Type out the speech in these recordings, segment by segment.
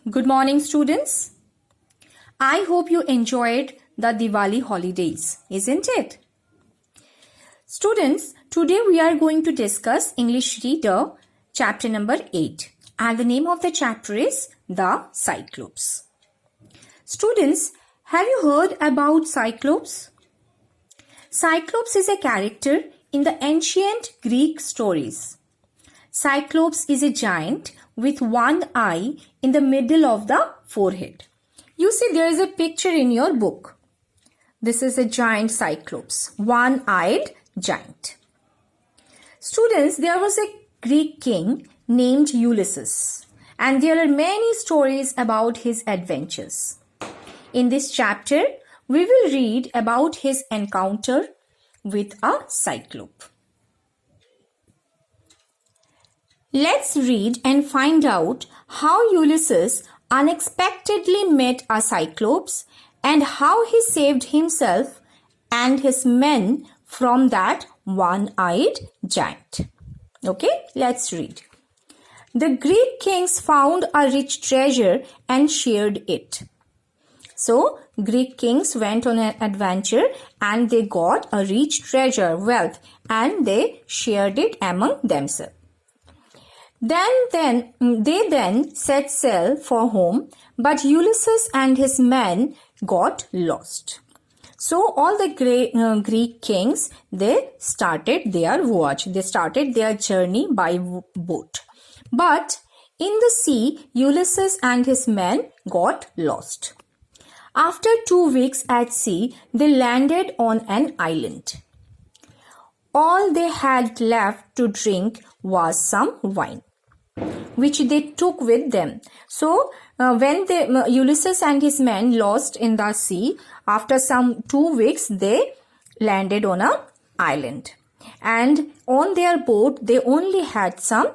Good morning, students. I hope you enjoyed the Diwali holidays, isn't it? Students, today we are going to discuss English Reader, chapter number 8. And the name of the chapter is The Cyclops. Students, have you heard about Cyclops? Cyclops is a character in the ancient Greek stories. Cyclops is a giant with one eye in the middle of the forehead. You see, there is a picture in your book. This is a giant Cyclops, one-eyed giant. Students, there was a Greek king named Ulysses, and there are many stories about his adventures. In this chapter, we will read about his encounter with a cyclope. Let's read and find out how Ulysses unexpectedly met a cyclops and how he saved himself and his men from that one-eyed giant. Okay, let's read. The Greek kings found a rich treasure and shared it. So, Greek kings went on an adventure and they got a rich treasure, wealth, and they shared it among themselves. They then set sail for home, but Ulysses and his men got lost. So all the Greek kings, they started their voyage. They started their journey by boat. But in the sea, Ulysses and his men got lost. After 2 weeks at sea, they landed on an island. All they had left to drink was some wine, which they took with them. So, when Ulysses and his men lost in the sea, after some 2 weeks, they landed on an island. And on their boat, they only had some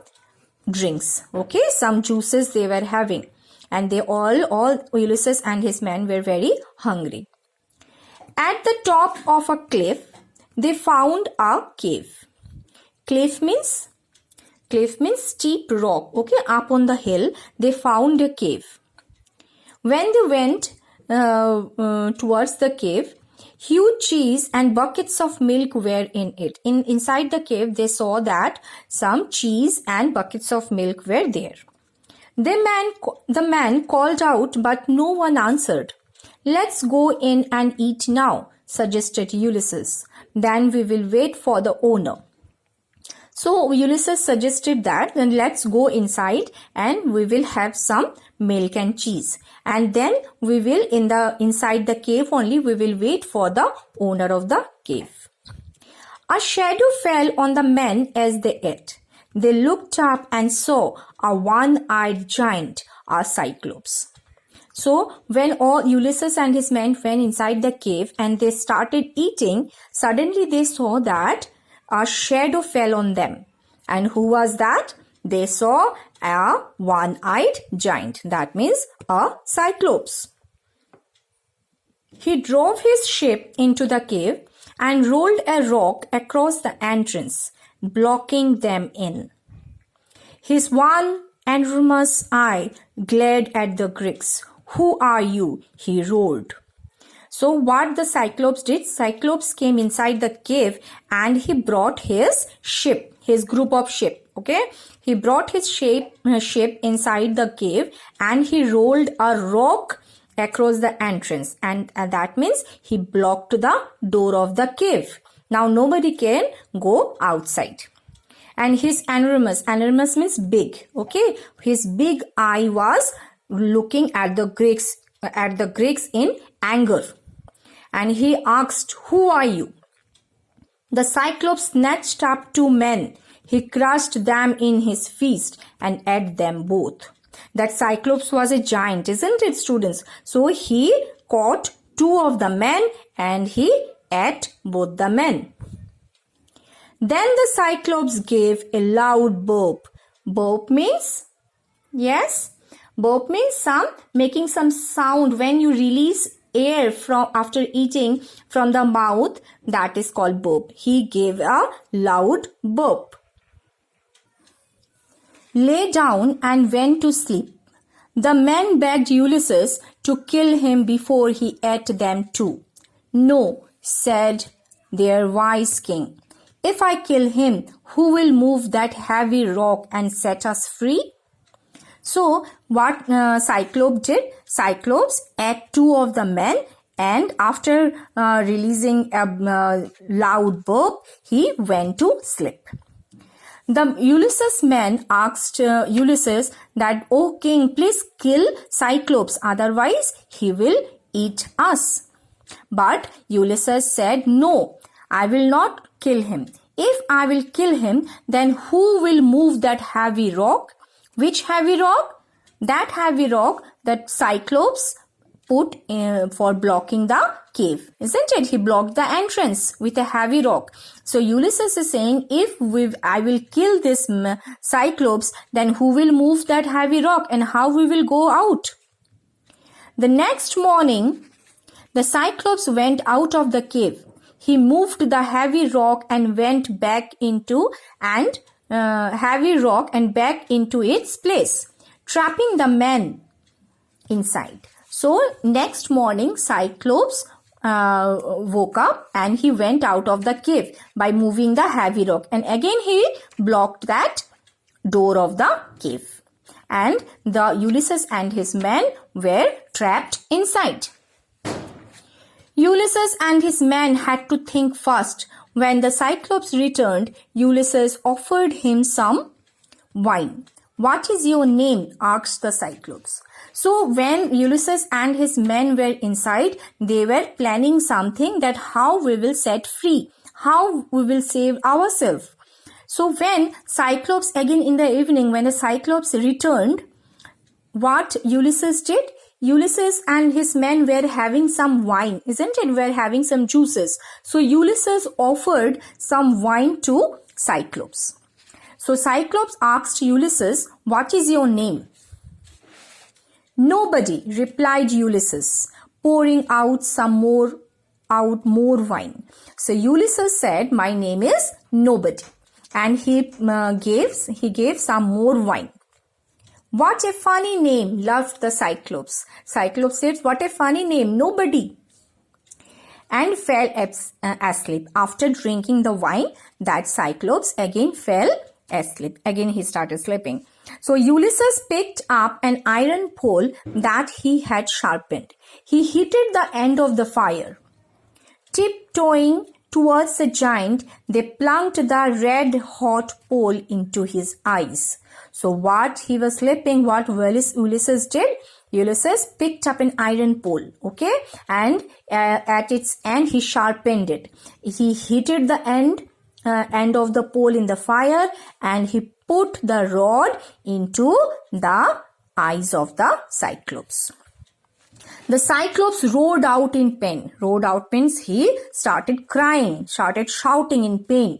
drinks, okay, some juices they were having. And they all Ulysses and his men were very hungry. At the top of a cliff, they found a cave. Cliff means steep rock, okay, up on the hill, they found a cave. When they went towards the cave, huge cheese and buckets of milk were in it. Inside the cave, they saw that some cheese and buckets of milk were there. The man called out, but no one answered. "Let's go in and eat now," suggested Ulysses. "Then we will wait for the owner." So Ulysses suggested that, then let's go inside and we will have some milk and cheese. And then we will, inside the cave only, we will wait for the owner of the cave. A shadow fell on the men as they ate. They looked up and saw a one-eyed giant, a cyclops. So when all Ulysses and his men went inside the cave and they started eating, suddenly they saw that a shadow fell on them. And who was that? They saw a one-eyed giant. That means a cyclops. He drove his ship into the cave and rolled a rock across the entrance, blocking them in. His one enormous eye glared at the Greeks. "Who are you?" he roared. So what the Cyclops did, Cyclops came inside the cave and he brought his ship, his group of ship, okay? He brought his ship inside the cave and he rolled a rock across the entrance, and that means he blocked the door of the cave. Now nobody can go outside. And his enormous means big, okay? His big eye was looking at the Greeks in anger. And he asked, "Who are you?" The Cyclops snatched up 2 men. He crushed them in his fist and ate them both. That Cyclops was a giant, isn't it, students? So he caught 2 of the men and he ate both the men. Then the Cyclops gave a loud burp. Burp means? Yes? Burp means making some sound when you release air after eating from the mouth. That is called burp. He gave a loud burp. Lay down and went to sleep. The men begged Ulysses to kill him before he ate them too. No, said their wise king. If I kill him, who will move that heavy rock and set us free? So what Cyclops did? Cyclops ate two of the men, and after releasing a loud burp, he went to sleep. The Ulysses men asked Ulysses that, "O king, please kill Cyclops, otherwise he will eat us." But Ulysses said, "No, I will not kill him. If I will kill him, then who will move that heavy rock?" Which heavy rock? That heavy rock that Cyclops put for blocking the cave, isn't it? He blocked the entrance with a heavy rock. So Ulysses is saying, if I will kill this Cyclops, then who will move that heavy rock and how we will go out? The next morning, the Cyclops went out of the cave. He moved the heavy rock and went back into its place, trapping the men inside. So next morning, Cyclops woke up and he went out of the cave by moving the heavy rock, and again he blocked that door of the cave, and the Ulysses and his men were trapped inside. Ulysses and his men had to think fast. When the Cyclops returned, Ulysses offered him some wine. "What is your name?" asked the Cyclops. So when Ulysses and his men were inside, they were planning something, that how we will set free, how we will save ourselves. So when Cyclops, again in the evening, when the Cyclops returned, what Ulysses did? Ulysses and his men were having some wine, isn't it? Were having some juices. So Ulysses offered some wine to Cyclops. So Cyclops asked Ulysses, "What is your name?" "Nobody," replied Ulysses, pouring out more wine. So Ulysses said, "My name is Nobody," and he gave some more wine. "What a funny name," laughed the Cyclops. Cyclops said, "What a funny name, Nobody," and fell asleep. After drinking the wine, that Cyclops again fell asleep. Again he started sleeping. So Ulysses picked up an iron pole that he had sharpened. He heated the end of the fire. Tiptoeing towards the giant, they plunked the red-hot pole into his eyes. So what he was sleeping, what Ulysses did? Ulysses picked up an iron pole, okay? And at its end, he sharpened it. He heated the end of the pole in the fire, and he put the rod into the eyes of the Cyclops. The Cyclops roared out in pain. Roared out means he started crying, started shouting in pain.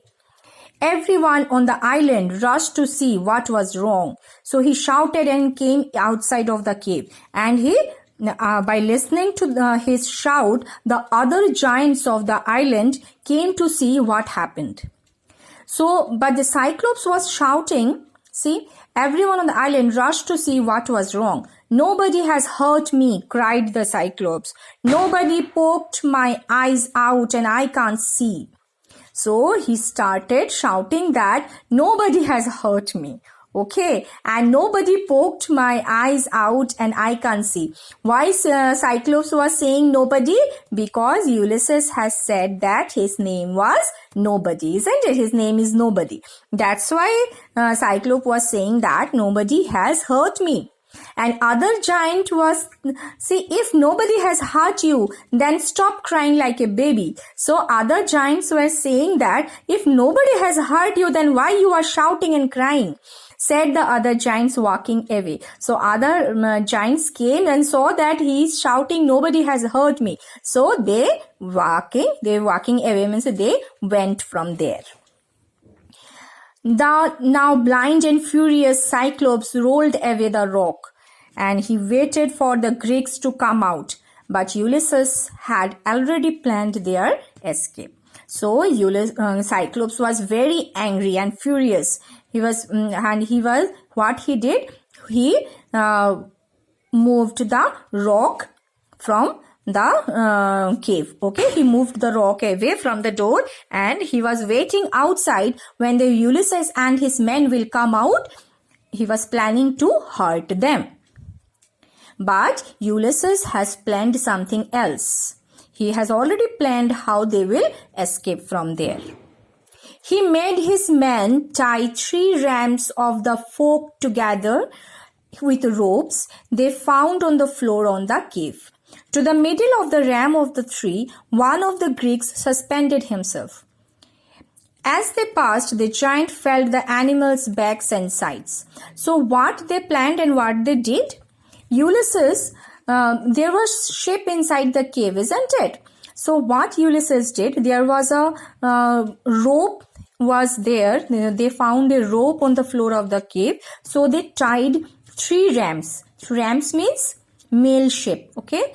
Everyone on the island rushed to see what was wrong. So he shouted and came outside of the cave. And by listening to his shout, the other giants of the island came to see what happened. So, but the Cyclops was shouting. See, everyone on the island rushed to see what was wrong. "Nobody has hurt me," cried the Cyclops. "Nobody poked my eyes out and I can't see." So he started shouting that nobody has hurt me. Okay, and nobody poked my eyes out and I can't see. Why Cyclops was saying nobody? Because Ulysses has said that his name was Nobody, isn't it? His name is Nobody. That's why Cyclops was saying that nobody has hurt me. And other giant was, see, if nobody has hurt you, then stop crying like a baby. So other giants were saying that if nobody has hurt you, then why you are shouting and crying? Said the other giants walking away. So other giants came and saw that he is shouting, "Nobody has hurt me." So they walking away, means they went from there. The now blind and furious Cyclops rolled away the rock, and he waited for the Greeks to come out. But Ulysses had already planned their escape. So Cyclops was very angry and furious. What he did? He moved the rock from the cave. Okay, he moved the rock away from the door and he was waiting outside when the Ulysses and his men will come out. He was planning to hurt them. But Ulysses has planned something else. He has already planned how they will escape from there. He made his men tie 3 rams of the folk together with ropes they found on the floor on the cave. To the middle of the ram of the 3, one of the Greeks suspended himself. As they passed, the giant felt the animals' backs and sides. So what they planned and what they did? Ulysses, there was ship inside the cave, isn't it? So what Ulysses did, there was a rope was there. They found a rope on the floor of the cave. So they tied 3 rams. Rams means male ship. Okay.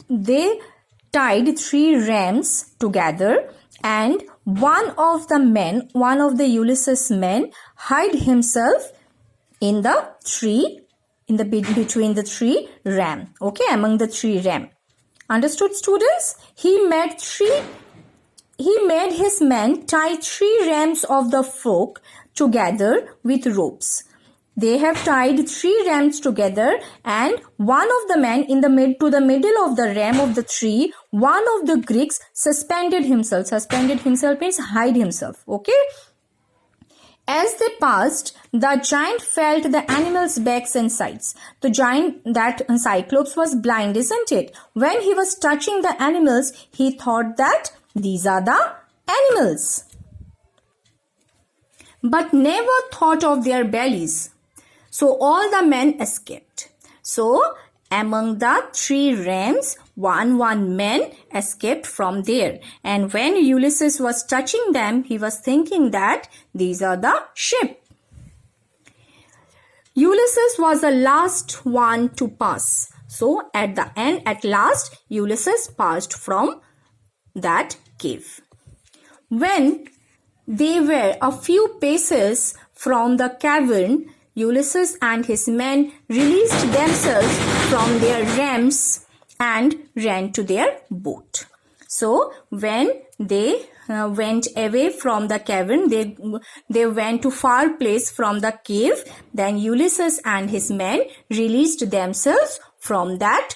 They tied 3 rams together, and one of the Ulysses men hid himself in the tree, between the 3 ram. Okay, among the 3 ram. Understood, students? He made his men tie 3 rams of the folk together with ropes. They have tied 3 rams together, and one of the men to the middle of the ram of the tree, one of the Greeks suspended himself. Suspended himself means hide himself. Okay. As they passed, the giant felt the animals' backs and sides. The giant, that Cyclops, was blind, isn't it? When he was touching the animals, he thought that these are the animals, but never thought of their bellies. So all the men escaped. So among the 3 rams, one man escaped from there. And when Ulysses was touching them, he was thinking that these are the ship. Ulysses was the last one to pass. So at last, Ulysses passed from that cave. When they were a few paces from the cavern, Ulysses and his men released themselves from their rams and ran to their boat. So when they went away from the cavern, they went to far place from the cave. Then Ulysses and his men released themselves from the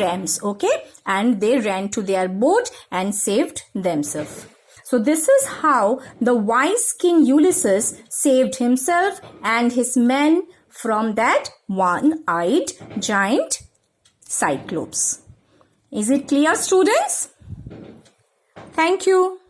rams. Okay, and they ran to their boat and saved themselves. So this is how the wise king Ulysses saved himself and his men from that one-eyed giant Cyclops. Is it clear, students? Thank you.